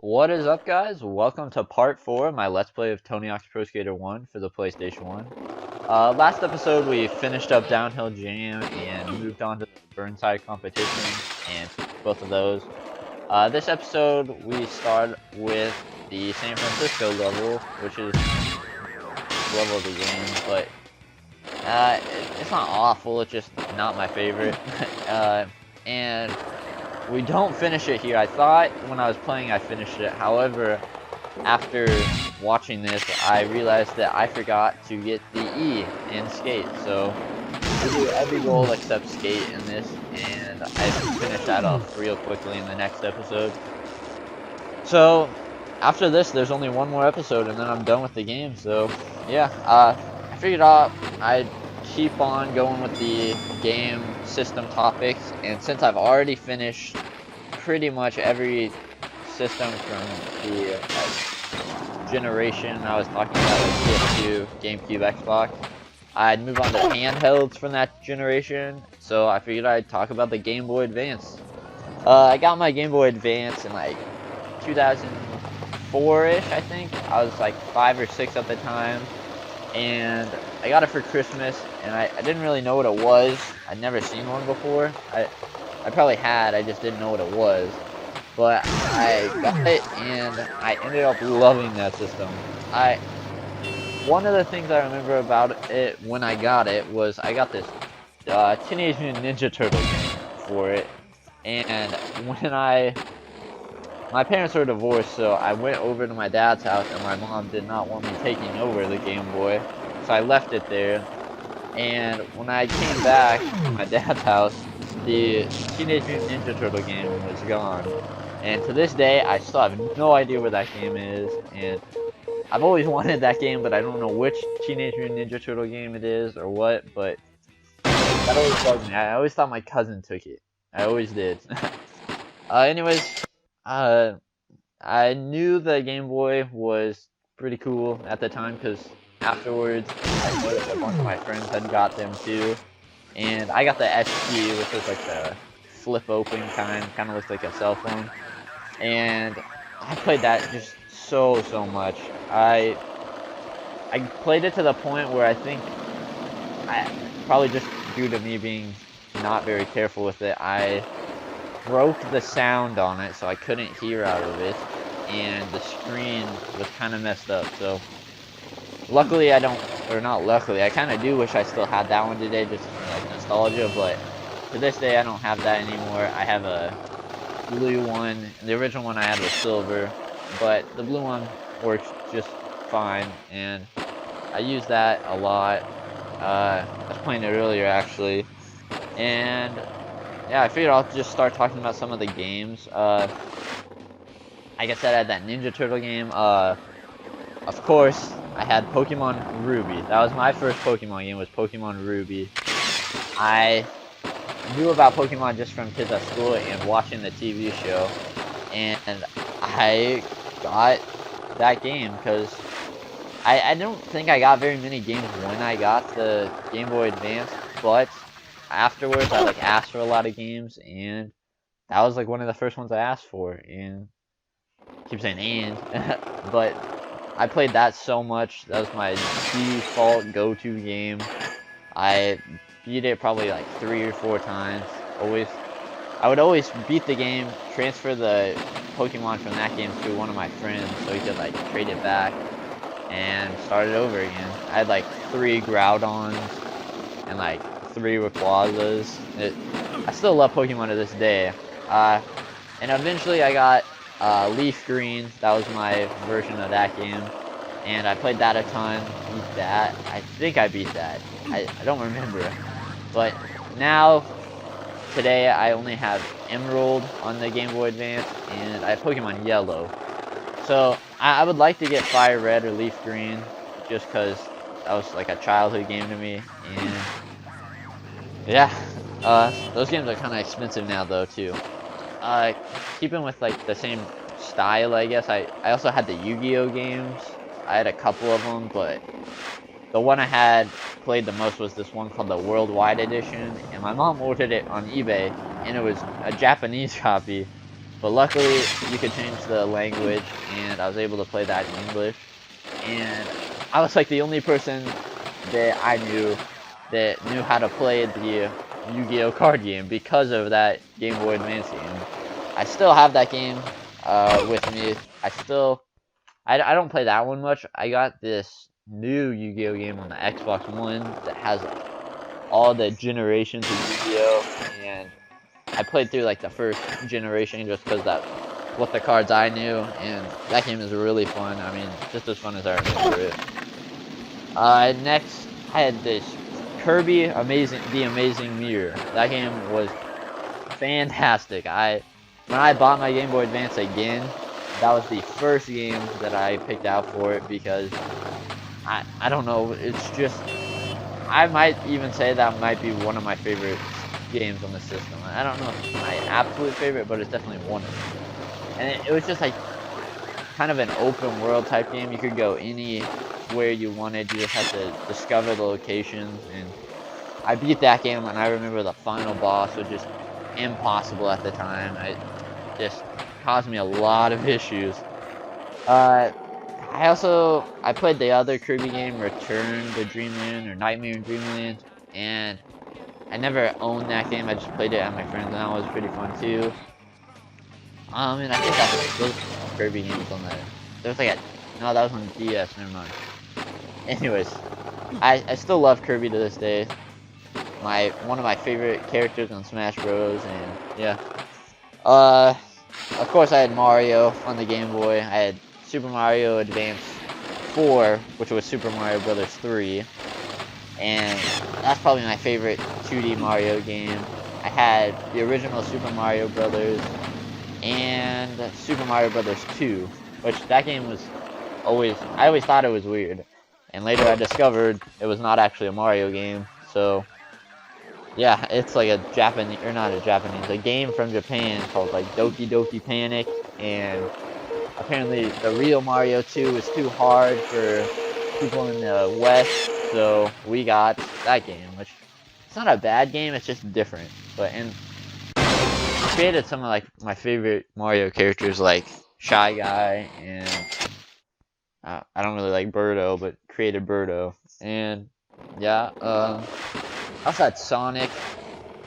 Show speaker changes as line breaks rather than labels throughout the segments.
What is up, guys? Welcome to part 4 of my Let's Play of Tony Hawk's Pro Skater 1 for the PlayStation 1. Last episode we finished up Downhill Jam and moved on to the Burnside competition and both of those. This episode we start with the San Francisco level, which is the level of the game, but it's not awful, it's just not my favorite. And we don't finish it here. I thought when I was playing I finished it. However, after watching this, I realized that I forgot to get the E in Skate. So we do every goal except Skate in this, and I finish that off real quickly in the next episode. So after this, there's only one more episode, and then I'm done with the game. So yeah, I figured out I'd keep on going with the game system topics, and since I've already finished pretty much every system from the generation I was talking about, like PS2, GameCube, Xbox, I'd move on to handhelds from that generation, so I figured I'd talk about the Game Boy Advance. I got my Game Boy Advance in like 2004-ish, I think. I was like 5 or 6 at the time, and I got it for Christmas, and I didn't really know what it was. I'd never seen one before. I probably had, I just didn't know what it was. But I got it, and I ended up loving that system. One of the things I remember about it when I got it was I got this Teenage Mutant Ninja Turtle game for it, and when my parents were divorced, so I went over to my dad's house, and my mom did not want me taking over the Game Boy, so I left it there. And when I came back to my dad's house, the Teenage Mutant Ninja Turtle game was gone. And to this day, I still have no idea where that game is, and I've always wanted that game, but I don't know which Teenage Mutant Ninja Turtle game it is or what, but that always bugged me. I always thought my cousin took it. I always did. Anyways, I knew the Game Boy was pretty cool at the time because afterwards I noticed a bunch of my friends had got them too, and I got the SP, which was like the flip open kind of looks like a cell phone, and I played that just so much. I played it to the point where I think probably just due to me being not very careful with it, I broke the sound on it, so I couldn't hear out of it, and the screen was kind of messed up. So luckily I don't, or not luckily, I kind of do wish I still had that one today, just for like nostalgia, but to this day I don't have that anymore. I have a blue one. The original one I had was silver, but the blue one works just fine, and I use that a lot. I was playing it earlier actually, and yeah, I figured I'll just start talking about some of the games. Like I said, I had that Ninja Turtle game. Of course, I had Pokemon Ruby. That was my first Pokemon game, was Pokemon Ruby. I knew about Pokemon just from kids at school and watching the TV show, and I got that game because I don't think I got very many games when I got the Game Boy Advance, but afterwards I like asked for a lot of games, and that was like one of the first ones I asked for, and I keep saying and but I played that so much. That was my default go-to game. I beat it probably like 3 or 4 times. I would always beat the game, transfer the Pokemon from that game to one of my friends so he could like trade it back and start it over again. I had like 3 Groudons and like 3 Rayquazas. I still love Pokemon to this day. And eventually I got Leaf Green. That was my version of that game, and I played that a ton. Beat that. I think I beat that. I don't remember. But now, today, I only have Emerald on the Game Boy Advance, and I have Pokemon Yellow. So I would like to get Fire Red or Leaf Green, just because that was like a childhood game to me. And yeah, those games are kind of expensive now though too. Keeping with like the same style, I guess, I also had the Yu-Gi-Oh games. I had a couple of them, but the one I had played the most was this one called the Worldwide Edition, and my mom ordered it on eBay, and it was a Japanese copy, But luckily, you could change the language, and I was able to play that in English. And I was like the only person that I knew that knew how to play the Yu-Gi-Oh card game because of that Game Boy Advance game. I still have that game with me. I don't play that one much. I got this new Yu-Gi-Oh game on the Xbox One that has all the generations of Yu-Gi-Oh, and I played through like the first generation just because that's what the cards I knew, and that game is really fun. I mean, just as fun as I remember it. Next, I had this Kirby The Amazing Mirror. That game was fantastic. When I bought my Game Boy Advance again, that was the first game that I picked out for it because I don't know, it's just, I might even say that might be one of my favorite games on the system. I don't know if it's my absolute favorite, but it's definitely one of them. And it was just like kind of an open world type game. You could go anywhere you wanted. You just had to discover the locations. And I beat that game, and I remember the final boss was just impossible at the time. It just caused me a lot of issues. I played the other Kirby game, Return to Dreamland or Nightmare in Dreamland, and I never owned that game. I just played it at my friend's, and that was pretty fun too. And I think that's those Kirby games on there. There's like no, that was on DS. Never mind. Anyways, I still love Kirby to this day. One of my favorite characters on Smash Bros. And yeah. Of course I had Mario on the Game Boy. I had Super Mario Advance 4, which was Super Mario Bros. 3. And that's probably my favorite 2D Mario game. I had the original Super Mario Brothers and Super Mario Brothers 2, which that game was I always thought it was weird. And later I discovered it was not actually a Mario game. So yeah, it's like a game from Japan called like Doki Doki Panic, and apparently the real Mario 2 is too hard for people in the West, so we got that game, which it's not a bad game, it's just different. And created some of like my favorite Mario characters like Shy Guy, and I don't really like Birdo, but created Birdo. And yeah, I also had Sonic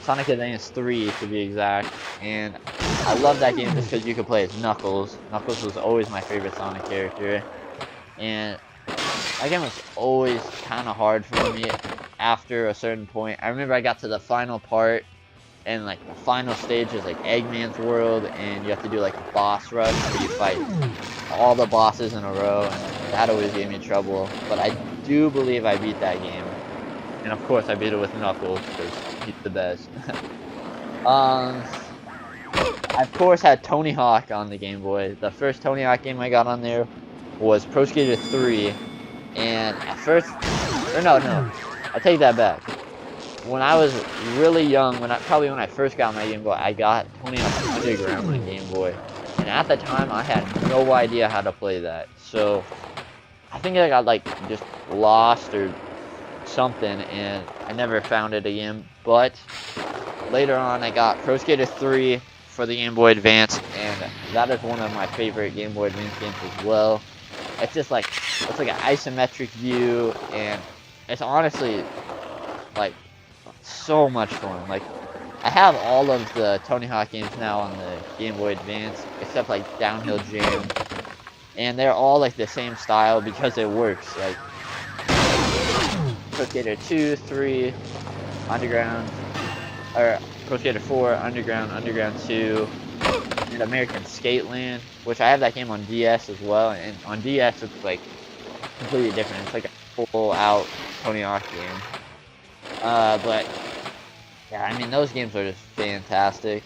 Advance 3 to be exact, and I love that game just because you could play as Knuckles. Knuckles was always my favorite Sonic character, and that game was always kind of hard for me after a certain point. I remember I got to the final part, and like the final stage is like Eggman's world, and you have to do like a boss rush where you fight all the bosses in a row, and that always gave me trouble. But I do believe I beat that game. And of course, I beat it with Knuckles, because he's the best. I, of course, had Tony Hawk on the Game Boy. The first Tony Hawk game I got on there was Pro Skater 3. And at first... no, I take that back. When I was really young, probably when I first got my Game Boy, I got Tony Hawk Underground on the Game Boy. And at the time, I had no idea how to play that. So, I think I got, like, just lost or something, and I never found it again. But later on, I got Pro Skater 3 for the Game Boy Advance, and that is one of my favorite Game Boy Advance games as well. It's just like, it's like an isometric view, and it's honestly like so much fun. Like, I have all of the Tony Hawk games now on the Game Boy Advance, except like Downhill Jam, and they're all like the same style because it works. Like Pro Skater 2, 3, Underground, or Pro Skater 4, Underground, Underground 2, and American Skateland, which I have that game on DS as well, and on DS it's like completely different. It's like a full-out Tony Hawk game. But yeah, I mean, those games are just fantastic.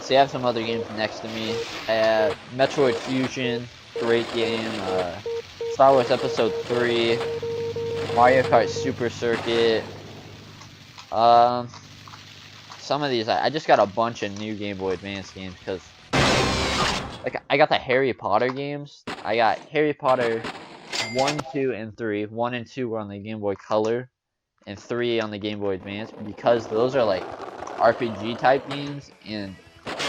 See, I have some other games next to me. I have Metroid Fusion, great game. Star Wars Episode 3. Mario Kart Super Circuit. Some of these, I just got a bunch of new Game Boy Advance games because, like, I got the Harry Potter games. I got Harry Potter 1, 2, and 3. 1 and 2 were on the Game Boy Color, and 3 on the Game Boy Advance, because those are like RPG type games, and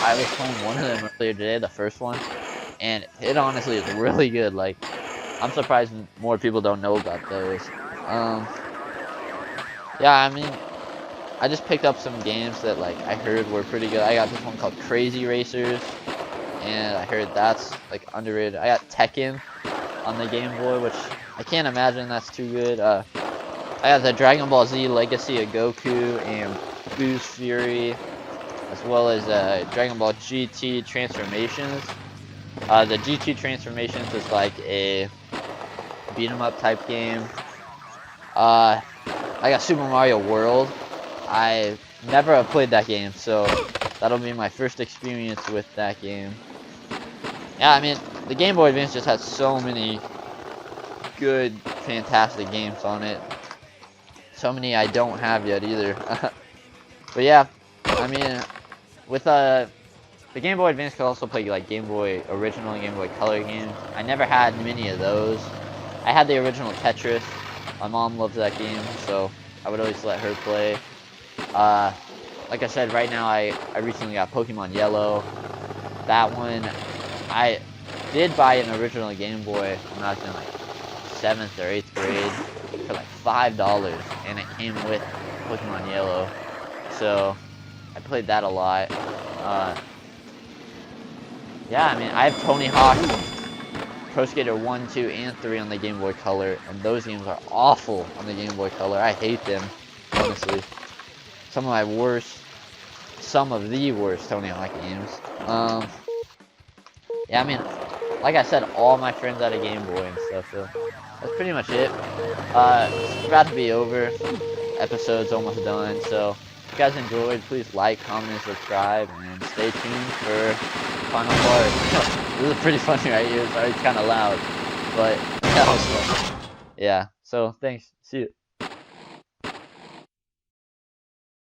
I was playing one of them earlier today, the first one, and it honestly is really good. Like, I'm surprised more people don't know about those. Yeah, I mean, I just picked up some games that like I heard were pretty good. I got this one called Crazy Racers, and I heard that's like underrated. I got Tekken on the Game Boy, which I can't imagine that's too good. I got the Dragon Ball Z Legacy of Goku and Boo's Fury, as well as Dragon Ball GT Transformations. The GT Transformations is like a beat 'em up type game. I got Super Mario World. I never have played that game, so that'll be my first experience with that game. Yeah, I mean, the Game Boy Advance just has so many good, fantastic games on it. So many I don't have yet either. But yeah, I mean, with the Game Boy Advance could also play like Game Boy Original and Game Boy Color games. I never had many of those. I had the original Tetris. My mom loves that game, so I would always let her play. Like I said, right now I recently got Pokemon Yellow. That one, I did buy an original Game Boy when I was in like 7th or 8th grade for like $5, and it came with Pokemon Yellow. So I played that a lot. Yeah, I mean, I have Tony Hawk, Pro Skater 1, 2, and 3 on the Game Boy Color, and those games are awful on the Game Boy Color. I hate them, honestly. Some of the worst Tony Hawk games. Yeah, I mean, like I said, all my friends had a Game Boy and stuff, so that's pretty much it. It's about to be over. Episode's almost done, so if you guys enjoyed, please like, comment, and subscribe, and stay tuned for final part. This is pretty funny right here. Sorry, it's kind of loud, but yeah, so thanks. See you.